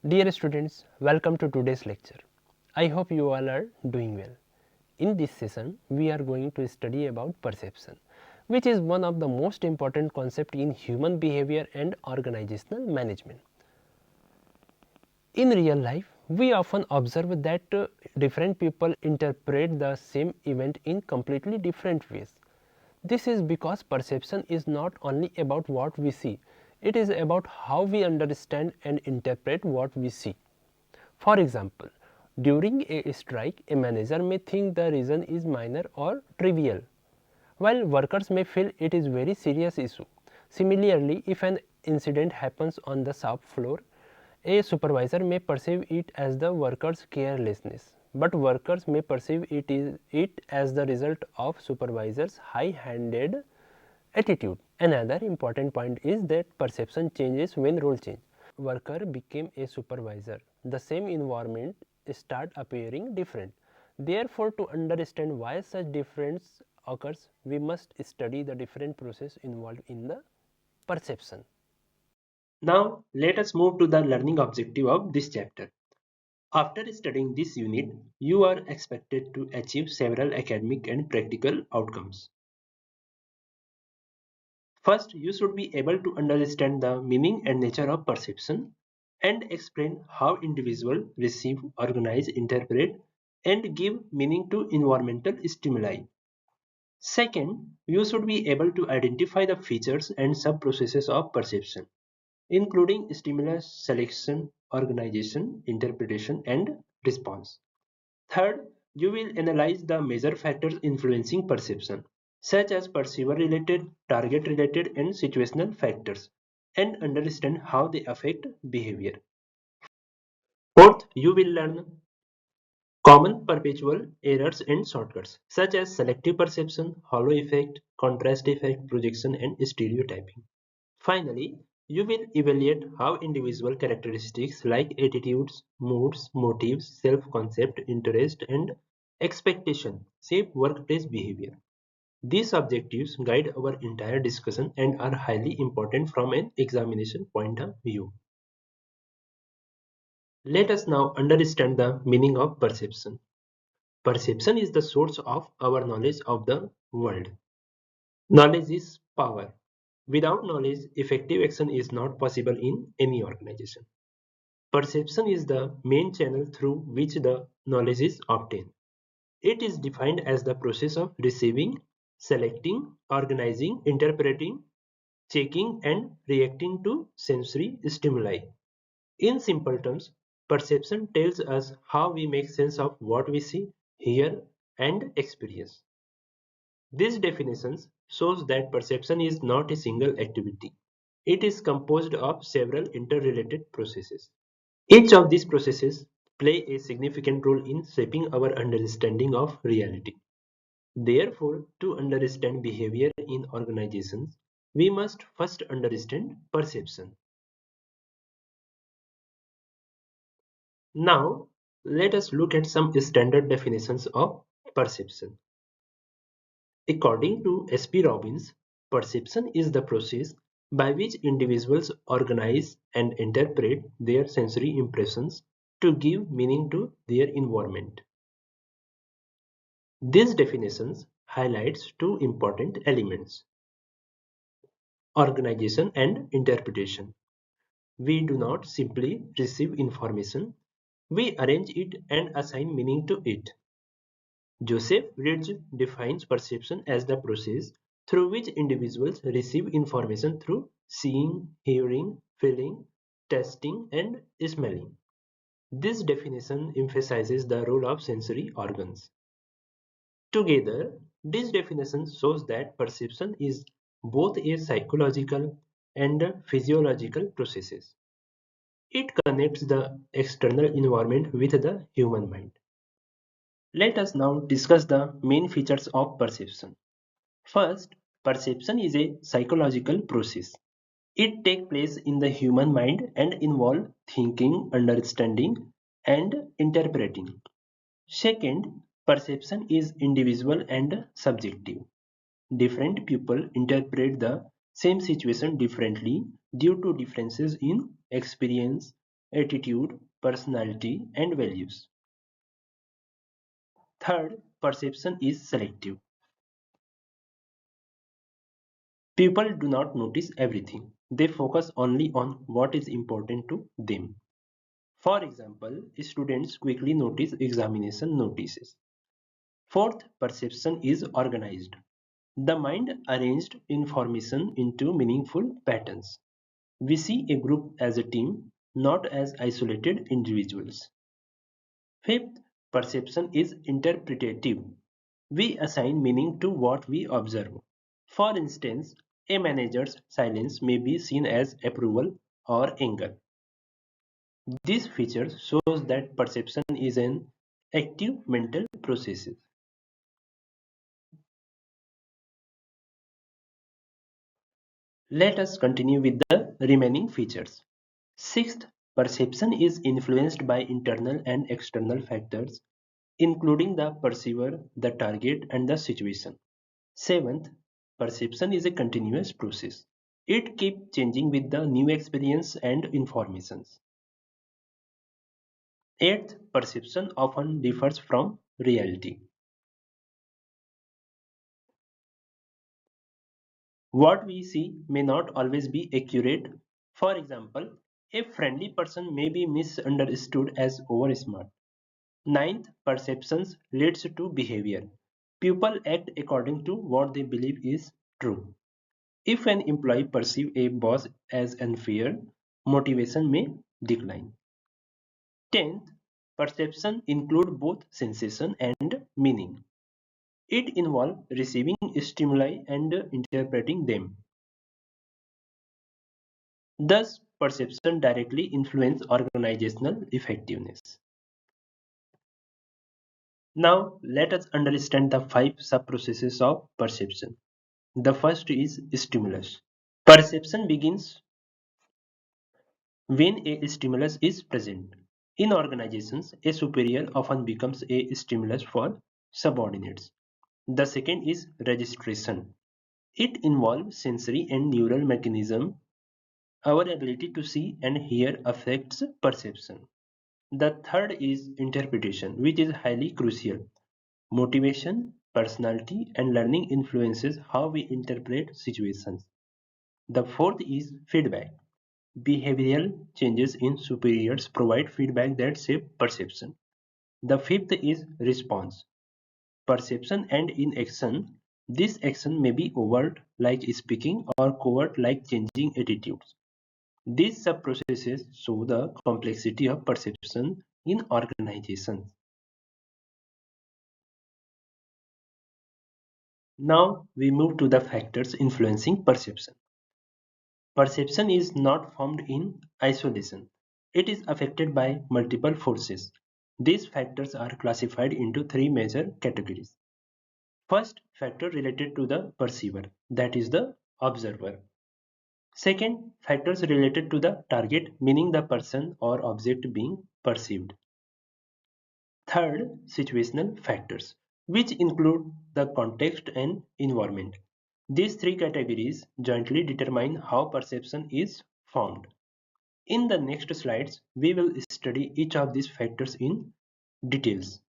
Dear students, welcome to today's lecture. I hope you all are doing well. In this session, we are going to study about perception, which is one of the most important concepts in human behavior and organizational management. In real life, we often observe that different people interpret the same event in completely different ways. This is because perception is not only about what we see, it is about how we understand and interpret what we see. For example, during a strike, a manager may think the reason is minor or trivial, while workers may feel it is very serious issue. Similarly, if an incident happens on the shop floor, a supervisor may perceive it as the worker's carelessness, but workers may perceive it as the result of supervisor's high-handed attitude. Another important point is that perception changes when role change. Worker became a supervisor, the same environment start appearing different. Therefore, to understand why such difference occurs, we must study the different process involved in the perception. Now, let us move to the learning objective of this chapter. After studying this unit, you are expected to achieve several academic and practical outcomes. First, you should be able to understand the meaning and nature of perception and explain how individuals receive, organize, interpret, and give meaning to environmental stimuli. Second, you should be able to identify the features and sub-processes of perception, including stimulus selection, organization, interpretation, and response. Third, you will analyze the major factors influencing perception, such as perceiver-related, target-related, and situational factors, and understand how they affect behavior. Fourth, you will learn common perpetual errors and shortcuts, such as selective perception, halo effect, contrast effect, projection, and stereotyping. Finally, you will evaluate how individual characteristics like attitudes, moods, motives, self-concept, interest, and expectation shape workplace behavior. These objectives guide our entire discussion and are highly important from an examination point of view. Let us now understand the meaning of perception. Perception is the source of our knowledge of the world. Knowledge is power. Without knowledge, effective action is not possible in any organization. Perception is the main channel through which the knowledge is obtained. It is defined as the process of receiving, selecting, organizing, interpreting, checking, and reacting to sensory stimuli. In simple terms, perception tells us how we make sense of what we see, hear, and experience. This definition shows that perception is not a single activity. It is composed of several interrelated processes. Each of these processes play a significant role in shaping our understanding of reality. Therefore, to understand behavior in organizations, we must first understand perception. Now, let us look at some standard definitions of perception. According to S.P. Robbins, perception is the process by which individuals organize and interpret their sensory impressions to give meaning to their environment. This definition highlights two important elements: organization and interpretation. We do not simply receive information, we arrange it and assign meaning to it. Joseph Ridge defines perception as the process through which individuals receive information through seeing, hearing, feeling, tasting, and smelling. This definition emphasizes the role of sensory organs. Together, this definition shows that perception is both a psychological and a physiological process. It connects the external environment with the human mind. Let us now discuss the main features of perception. First, perception is a psychological process. It takes place in the human mind and involves thinking, understanding, and interpreting. Second, perception is individual and subjective. Different people interpret the same situation differently due to differences in experience, attitude, personality, and values. Third, perception is selective. People do not notice everything. They focus only on what is important to them. For example, students quickly notice examination notices. Fourth, perception is organized. The mind arranged information into meaningful patterns. We see a group as a team, not as isolated individuals. Fifth, perception is interpretative. We assign meaning to what we observe. For instance, a manager's silence may be seen as approval or anger. This feature shows that perception is an active mental process. Let us continue with the remaining features. Sixth, perception is influenced by internal and external factors, including the perceiver, the target, and the situation. Seventh, perception is a continuous process. It keeps changing with the new experience and informations. Eighth, perception often differs from reality. What we see may not always be accurate. For example, a friendly person may be misunderstood as oversmart. Ninth, perceptions leads to behavior. People act according to what they believe is true. If an employee perceives a boss as unfair, motivation may decline. Tenth, perception include both sensation and meaning. It involves receiving stimuli and interpreting them. Thus, perception directly influences organizational effectiveness. Now, let us understand the five sub-processes of perception. The first is stimulus. Perception begins when a stimulus is present. In organizations, a superior often becomes a stimulus for subordinates. The second is registration. It involves sensory and neural mechanism. Our ability to see and hear affects perception. The third is interpretation, which is highly crucial. Motivation, personality, and learning influences how we interpret situations. The fourth is feedback. Behavioral changes in superiors provide feedback that shape perception. The fifth is response. Perception and in action. This action may be overt, like speaking, or covert, like changing attitudes. These sub-processes show the complexity of perception in organizations. Now we move to the factors influencing perception. Perception is not formed in isolation. It is affected by multiple forces. These factors are classified into three major categories. First, factor related to the perceiver, that is the observer. Second, factors related to the target, meaning the person or object being perceived. Third, situational factors, which include the context and environment. These three categories jointly determine how perception is formed. In the next slides, we will study each of these factors in details.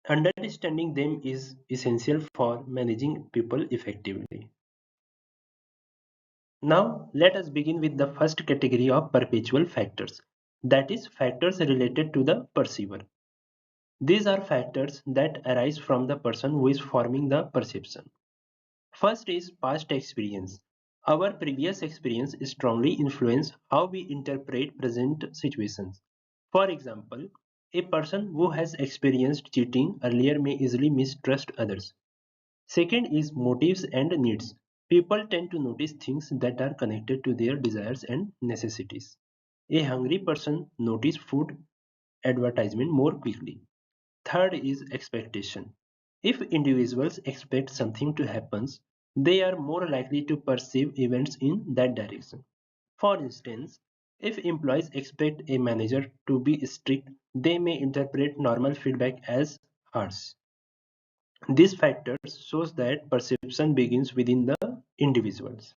Understanding them is essential for managing people effectively. Now, let us begin with the first category of perpetual factors, that is, factors related to the perceiver. These are factors that arise from the person who is forming the perception. First is past experience. Our previous experience strongly influences how we interpret present situations. For example, a person who has experienced cheating earlier may easily mistrust others. Second is motives and needs. People tend to notice things that are connected to their desires and necessities. A hungry person notices food advertisement more quickly. Third is expectation. If individuals expect something to happen, they are more likely to perceive events in that direction. For instance, if employees expect a manager to be strict, they may interpret normal feedback as harsh. This factor shows that perception begins within the individuals.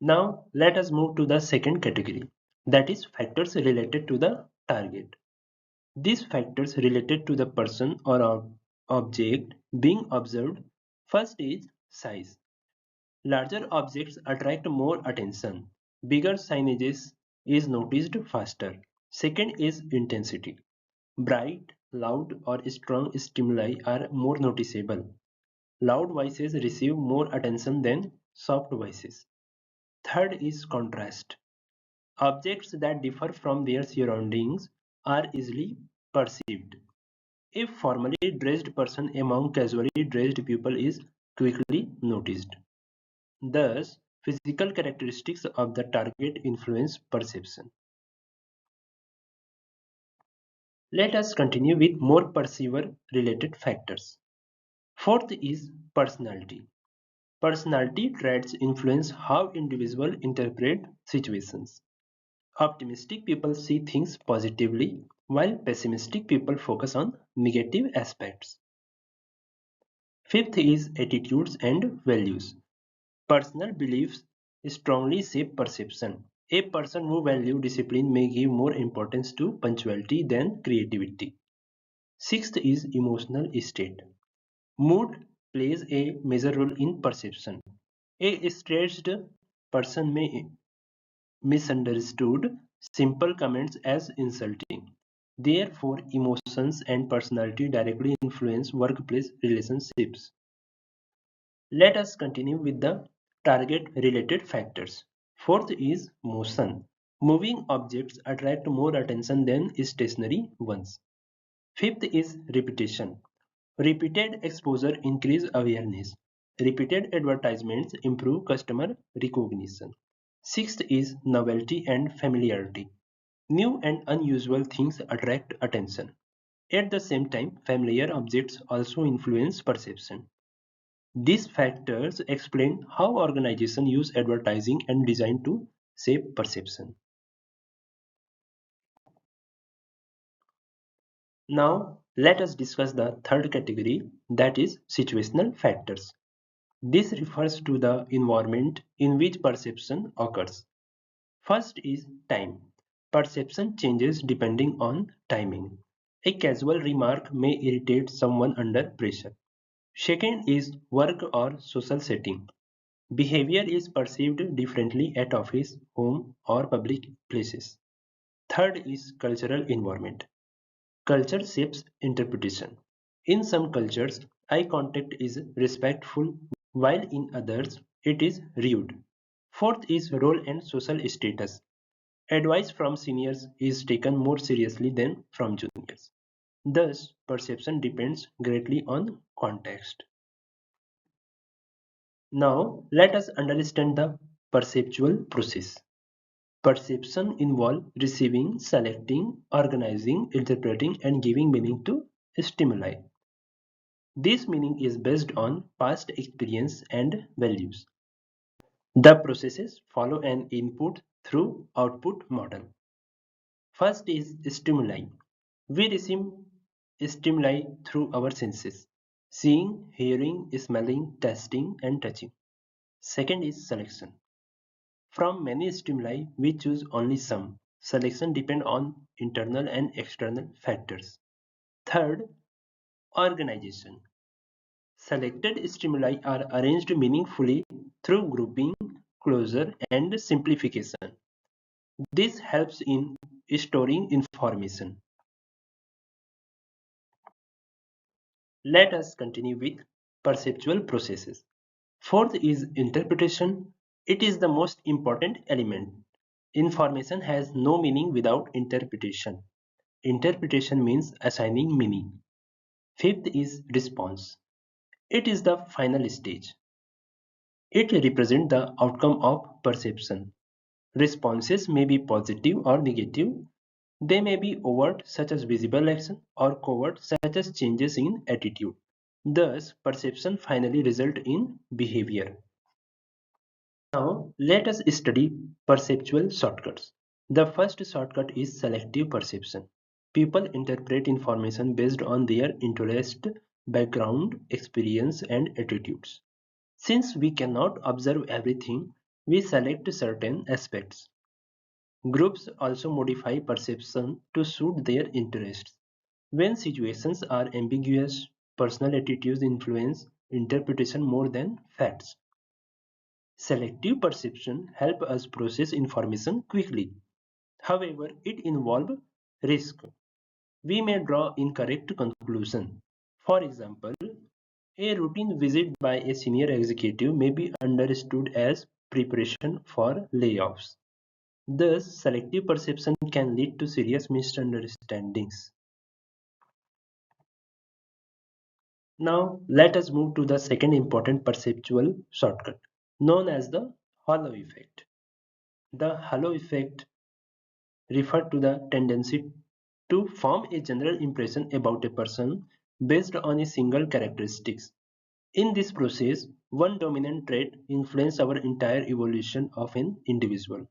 Now, let us move to the second category, that is factors related to the target. These factors related to the person or object being observed. First is size. Larger objects attract more attention. Bigger signages is noticed faster. Second is intensity. Bright, loud or strong stimuli are more noticeable. Loud voices receive more attention than soft voices. Third is contrast. Objects that differ from their surroundings are easily perceived. A formally dressed person among casually dressed people is quickly noticed. Thus, physical characteristics of the target influence perception. Let us continue with more perceiver-related factors. Fourth is personality. Personality traits influence how individuals interpret situations. Optimistic people see things positively, while pessimistic people focus on negative aspects. Fifth is attitudes and values. Personal beliefs strongly shape perception. A person who values discipline may give more importance to punctuality than creativity. Sixth is emotional state. Mood plays a major role in perception. A stressed person may misunderstood simple comments as insulting. Therefore, emotions and personality directly influence workplace relationships. Let us continue with the target related factors. Fourth is motion. Moving objects attract more attention than stationary ones. Fifth is repetition. Repeated exposure increase awareness. Repeated advertisements improve customer recognition. Sixth is novelty and familiarity. New and unusual things attract attention. At the same time, familiar objects also influence perception. These factors explain how organizations use advertising and design to shape perception. Now, let us discuss the third category, that is situational factors. This refers to the environment in which perception occurs. First is time. Perception changes depending on timing. A casual remark may irritate someone under pressure. Second is work or social setting. Behavior is perceived differently at office, home, or public places. Third is cultural environment. Culture shapes interpretation. In some cultures, eye contact is respectful, while in others, it is rude. Fourth is role and social status. Advice from seniors is taken more seriously than from juniors. Thus, perception depends greatly on context. Now, let us understand the perceptual process. Perception involves receiving, selecting, organizing, interpreting, and giving meaning to stimuli. This meaning is based on past experience and values. The processes follow an input through output model. First is stimuli. We receive stimuli through our senses: seeing, hearing, smelling, tasting, and touching. Second is selection. From many stimuli, we choose only some. Selection depends on internal and external factors. Third, organization. Selected stimuli are arranged meaningfully through grouping, closure, and simplification. This helps in storing information. Let us continue with perceptual processes. Fourth is interpretation. It is the most important element. Information has no meaning without interpretation. Interpretation means assigning meaning. Fifth is response. It is the final stage. It represents the outcome of perception. Responses may be positive or negative. They may be overt, such as visible action, or covert, such as changes in attitude. Thus, perception finally results in behavior. Now, let us study perceptual shortcuts. The first shortcut is selective perception. People interpret information based on their interest, background, experience, and attitudes. Since we cannot observe everything, we select certain aspects. Groups also modify perception to suit their interests. When situations are ambiguous, personal attitudes influence interpretation more than facts. Selective perception helps us process information quickly. However, it involves risk. We may draw incorrect conclusions. For example, a routine visit by a senior executive may be understood as preparation for layoffs. Thus, selective perception can lead to serious misunderstandings. Now, let us move to the second important perceptual shortcut, known as the halo effect. The halo effect refers to the tendency to form a general impression about a person based on a single characteristic. In this process, one dominant trait influences our entire evolution of an individual.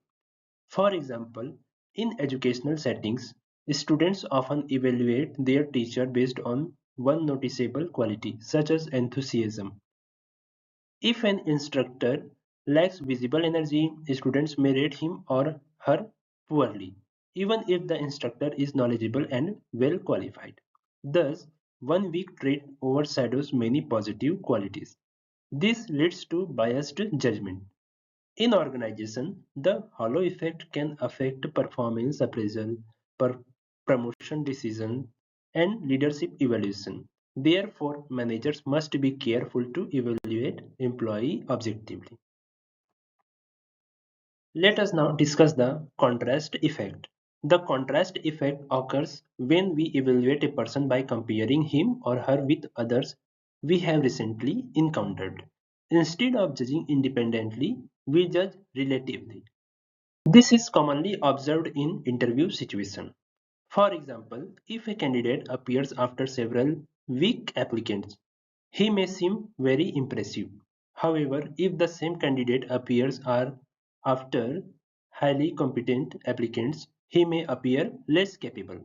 For example, in educational settings, students often evaluate their teacher based on one noticeable quality, such as enthusiasm. If an instructor lacks visible energy, students may rate him or her poorly, even if the instructor is knowledgeable and well qualified. Thus, one weak trait overshadows many positive qualities. This leads to biased judgment. In organization, the halo effect can affect performance appraisal, per promotion decision, and leadership evaluation. Therefore, managers must be careful to evaluate employee objectively. Let us now discuss the contrast effect. The contrast effect occurs when we evaluate a person by comparing him or her with others we have recently encountered. Instead of judging independently, we judge relatively. This is commonly observed in interview situations. For example, if a candidate appears after several weak applicants, he may seem very impressive. However, if the same candidate appears after highly competent applicants, he may appear less capable.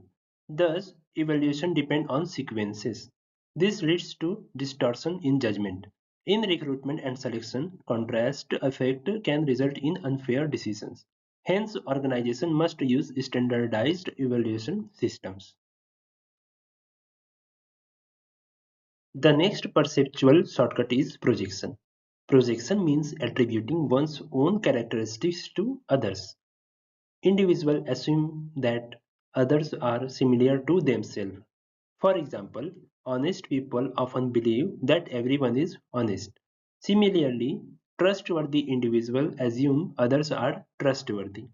Thus, evaluation depends on sequences. This leads to distortion in judgment. In recruitment and selection, contrast effect can result in unfair decisions. Hence, organizations must use standardized evaluation systems. The next perceptual shortcut is projection. Projection means attributing one's own characteristics to others. Individuals assume that others are similar to themselves. For example, honest people often believe that everyone is honest. Similarly, trustworthy individuals assume others are trustworthy.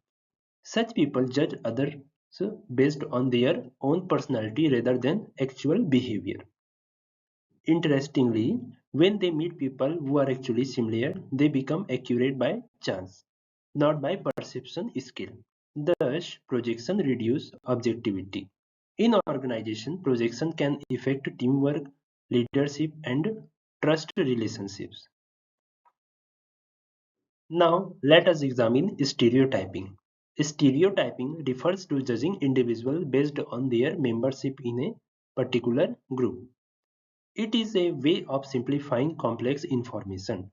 Such people judge others based on their own personality rather than actual behavior. Interestingly, when they meet people who are actually similar, they become accurate by chance, not by perception skill. Thus, projection reduces objectivity. In organization, projection can affect teamwork, leadership, and trust relationships. Now, let us examine stereotyping. Stereotyping refers to judging individuals based on their membership in a particular group. It is a way of simplifying complex information.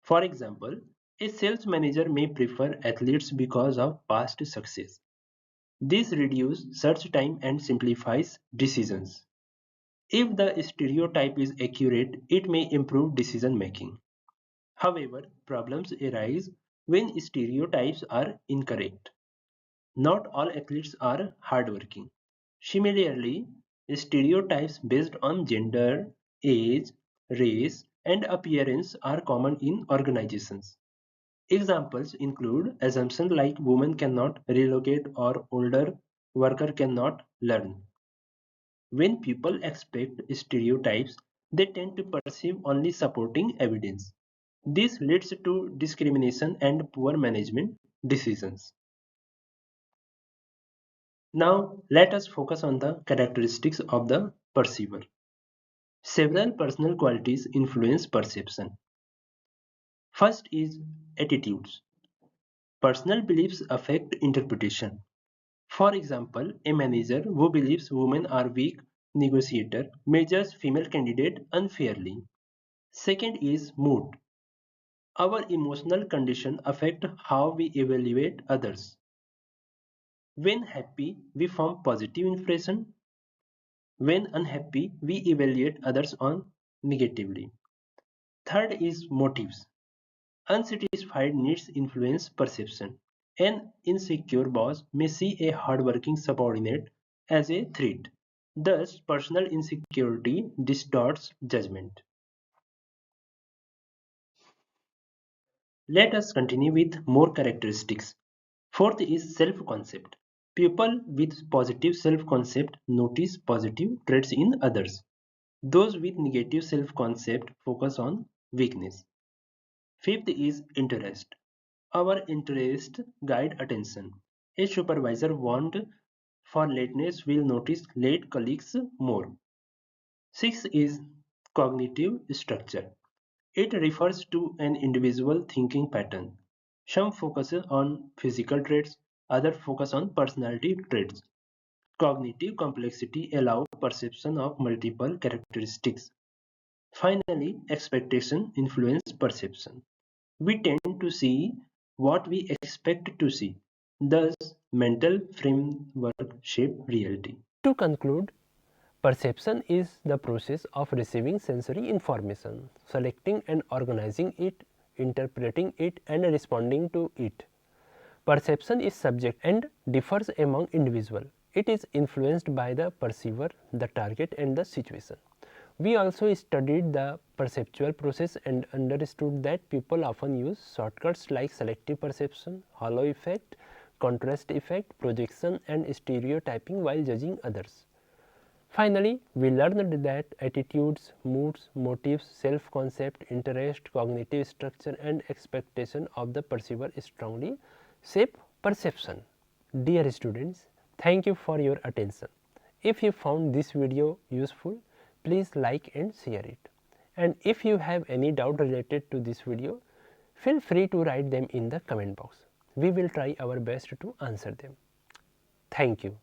For example, a sales manager may prefer athletes because of past success. This reduces search time and simplifies decisions. If the stereotype is accurate, it may improve decision making. However, problems arise when stereotypes are incorrect. Not all athletes are hardworking. Similarly, stereotypes based on gender, age, race, and appearance are common in organizations. Examples include assumptions like women cannot relocate or older worker cannot learn. When people expect stereotypes, they tend to perceive only supporting evidence. This leads to discrimination and poor management decisions. Now, let us focus on the characteristics of the perceiver. Several personal qualities influence perception. First is attitudes. Personal beliefs affect interpretation. For example, a manager who believes women are weak negotiators may judge female candidate unfairly. Second is mood. Our emotional condition affect how we evaluate others. When happy, we form positive impression. When unhappy, we evaluate others on negatively. Third is motives. Unsatisfied needs influence perception. An insecure boss may see a hardworking subordinate as a threat. Thus, personal insecurity distorts judgment. Let us continue with more characteristics. Fourth is self-concept. People with positive self-concept notice positive traits in others. Those with negative self-concept focus on weakness. Fifth is interest. Our interest guide attention. A supervisor warned for lateness will notice late colleagues more. Sixth is cognitive structure. It refers to an individual thinking pattern. Some focus on physical traits, others focus on personality traits. Cognitive complexity allows perception of multiple characteristics. Finally, expectation influence perception. We tend to see what we expect to see. Thus, mental framework shape reality. To conclude, perception is the process of receiving sensory information, selecting and organizing it, interpreting it, and responding to it. Perception is subjective and differs among individuals. It is influenced by the perceiver, the target, and the situation. We also studied the perceptual process and understood that people often use shortcuts like selective perception, halo effect, contrast effect, projection, and stereotyping while judging others. Finally, we learned that attitudes, moods, motives, self-concept, interest, cognitive structure, and expectation of the perceiver strongly shape perception. Dear students, thank you for your attention. If you found this video useful, please like and share it. And if you have any doubt related to this video, feel free to write them in the comment box. We will try our best to answer them. Thank you.